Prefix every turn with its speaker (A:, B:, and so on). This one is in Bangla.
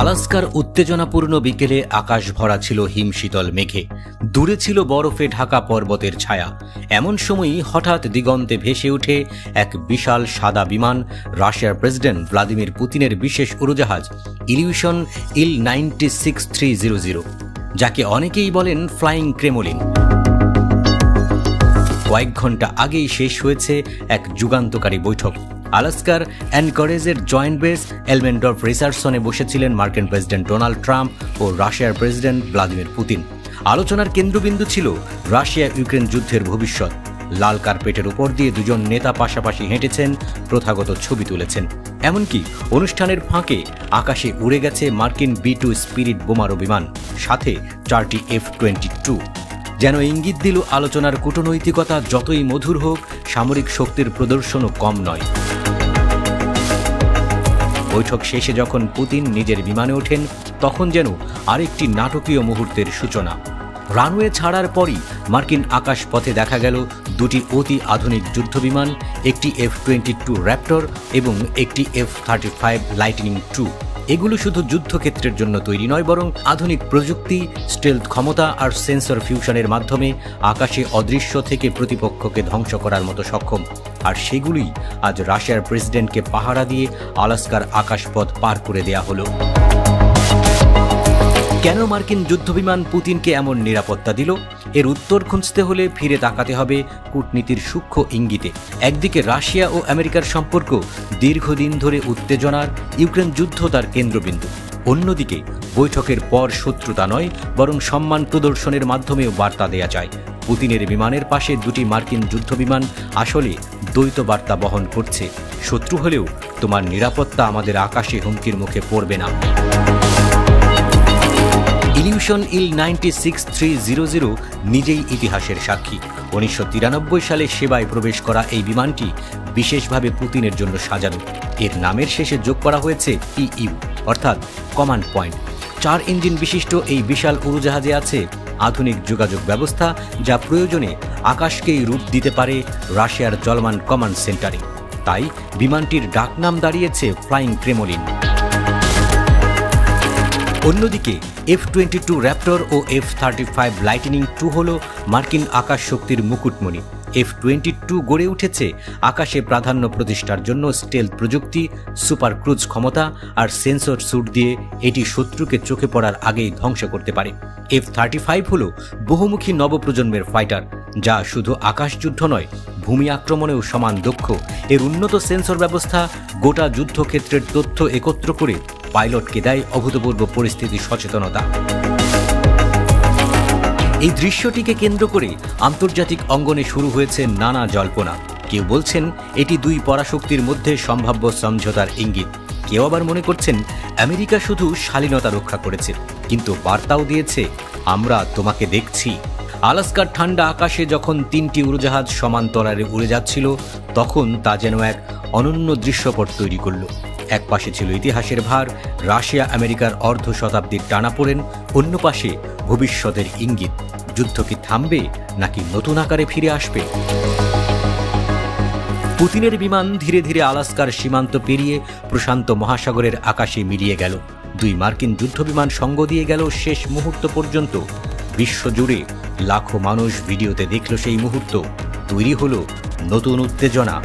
A: আলাস্কার উত্তেজনাপূর্ণ বিকেলে আকাশ ভরা ছিল হিমশীতল মেঘে, দূরে ছিল বরফে ঢাকা পর্বতের ছায়া। এমন সময়ই হঠাৎ দিগন্তে ভেসে উঠে এক বিশাল সাদা বিমান, রাশিয়ার প্রেসিডেন্ট ভ্লাদিমির পুতিনের বিশেষ উড়োজাহাজ ইলিউশন Il-96-300, যাকে অনেকেই বলেন ফ্লাইং ক্রেমলিন। কয়েক ঘন্টা আগেই শেষ হয়েছে এক যুগান্তকারী বৈঠক। আলাস্কার অ্যানকরেজের জয়েন্ট বেস এলমেন্ডর্ফ রিসার্চনে বসেছিলেন মার্কিন প্রেসিডেন্ট ডোনাল্ড ট্রাম্প ও রাশিয়ার প্রেসিডেন্ট ভ্লাদিমির পুতিন। আলোচনার কেন্দ্রবিন্দু ছিল রাশিয়া ইউক্রেন যুদ্ধের ভবিষ্যৎ। লাল কার্পেটের উপর দিয়ে দুজন নেতা পাশাপাশি হেঁটেছেন, প্রথাগত ছবি তুলেছেন। এমনকি অনুষ্ঠানের ফাঁকে আকাশে উড়ে গেছে মার্কিন B-2 স্পিরিট বোমারু বিমান, সাথে 4টি F-22। যেন ইঙ্গিত দিল আলোচনার কূটনৈতিকতা যতই মধুর হোক, সামরিক শক্তির প্রদর্শনও কম নয়। বৈঠক শেষে যখন পুতিন নিজের বিমানে ওঠেন, তখন যেন আরেকটি নাটকীয় মুহূর্তের সূচনা। রানওয়ে ছাড়ার পরই মার্কিন আকাশপথে দেখা গেল দুটি অতি আধুনিক যুদ্ধবিমান, একটি F-22 র্যাপ্টর এবং একটি F-35 লাইটনিং II। এগুলো শুধু যুদ্ধক্ষেত্রের জন্য তৈরি নয়, বরং আধুনিক প্রযুক্তি, স্টেলথ ক্ষমতা আর সেন্সর ফিউশনের মাধ্যমে আকাশে অদৃশ্য থেকে প্রতিপক্ষকে ধ্বংস করার মতো সক্ষম। আর সেগুলোই আজ রাশিয়ার প্রেসিডেন্টকে পাহারা দিয়ে আলাস্কার আকাশপথ পার করে দেয়া হলো। কেন মার্কিন যুদ্ধবিমান পুতিনকে এমন নিরাপত্তা দিল? এর উত্তর খুঁজতে হলে ফিরে তাকাতে হবে কূটনীতির সূক্ষ্ম ইঙ্গিতে। একদিকে রাশিয়া ও আমেরিকার সম্পর্ক দীর্ঘদিন ধরে উত্তেজনার, ইউক্রেন যুদ্ধ তার কেন্দ্রবিন্দু। অন্যদিকে বৈঠকের পর শত্রুতা নয়, বরং সম্মান প্রদর্শনের মাধ্যমেও বার্তা দেয়া যায়। পুতিনের বিমানের পাশে দুটি মার্কিন যুদ্ধবিমান আসলে দ্বৈত বার্তা বহন করছে। শত্রু হলেও তোমার নিরাপত্তা আমাদের আকাশে হুমকির মুখে পড়বে না। ইলিউশন Il-96-300 নিজেই ইতিহাসের সাক্ষী। 1993 সালে সেবায় প্রবেশ করা এই বিমানটি বিশেষভাবে পুতিনের জন্য সাজানো। এর নামের শেষে যোগ করা হয়েছে PU, অর্থাৎ কমান্ড পয়েন্ট। 4 ইঞ্জিন বিশিষ্ট এই বিশাল উড়োজাহাজে আছে আধুনিক যোগাযোগ ব্যবস্থা, যা প্রয়োজনে আকাশকেই রূপ দিতে পারে রাশিয়ার চলমান কমান্ড সেন্টারে। তাই বিমানটির ডাকনাম দাঁড়িয়েছে ফ্লাইং ক্রেমলিন। অন্যদিকে F-22 র্যাপ্টর ও F-35 লাইটনিং II হল মার্কিন আকাশ শক্তির মুকুটমণি। F-22 গড়ে উঠেছে আকাশে প্রাধান্য প্রতিষ্ঠার জন্য স্টেলথ প্রযুক্তি, সুপার ক্রুজ ক্ষমতা আর সেন্সর স্যুট দিয়ে এটি শত্রুকে চোখে পড়ার আগেই ধ্বংস করতে পারে। F-35 হল বহুমুখী নবপ্রজন্মের ফাইটার, যা শুধু আকাশযুদ্ধ নয়, ভূমি আক্রমণেও সমান দক্ষ। এর উন্নত সেন্সর ব্যবস্থা গোটা যুদ্ধক্ষেত্রের তথ্য একত্র করে পাইলটকে দেয় অভূতপূর্ব পরিস্থিতি সচেতনতা। এই দৃশ্যটিকে কেন্দ্র করে আন্তর্জাতিক অঙ্গনে শুরু হয়েছে নানা জল্পনা। কেউ বলছেন এটি দুই পরাশক্তির মধ্যে সম্ভাব্য সমঝোতার ইঙ্গিত। কেউ আবার মনে করছেন আমেরিকা শুধু শালীনতা রক্ষা করেছে, কিন্তু বার্তাও দিয়েছে আমরা তোমাকে দেখছি। আলাস্কার ঠান্ডা আকাশে যখন 3টি উড়োজাহাজ সমান্তরালে উড়ে যাচ্ছিল, তখন তা যেন এক অনন্য দৃশ্যপট তৈরি করল। এক পাশে ছিল ইতিহাসের ভার, রাশিয়া আমেরিকার অর্ধ শতাব্দীর টানাপোড়েন, অন্য পাশে ভবিষ্যতের ইঙ্গিত। যুদ্ধ কি থামবে নাকি নতুন আকারে ফিরে আসবে? পুতিনের বিমান ধীরে ধীরে আলাস্কার সীমান্ত পেরিয়ে প্রশান্ত মহাসাগরের আকাশে মিলিয়ে গেল। দুই মার্কিন যুদ্ধবিমান সঙ্গ দিয়ে গেল শেষ মুহূর্ত পর্যন্ত। বিশ্বজুড়ে লাখো মানুষ ভিডিওতে দেখল সেই মুহূর্ত। তৈরি হলো নতুন উত্তেজনা।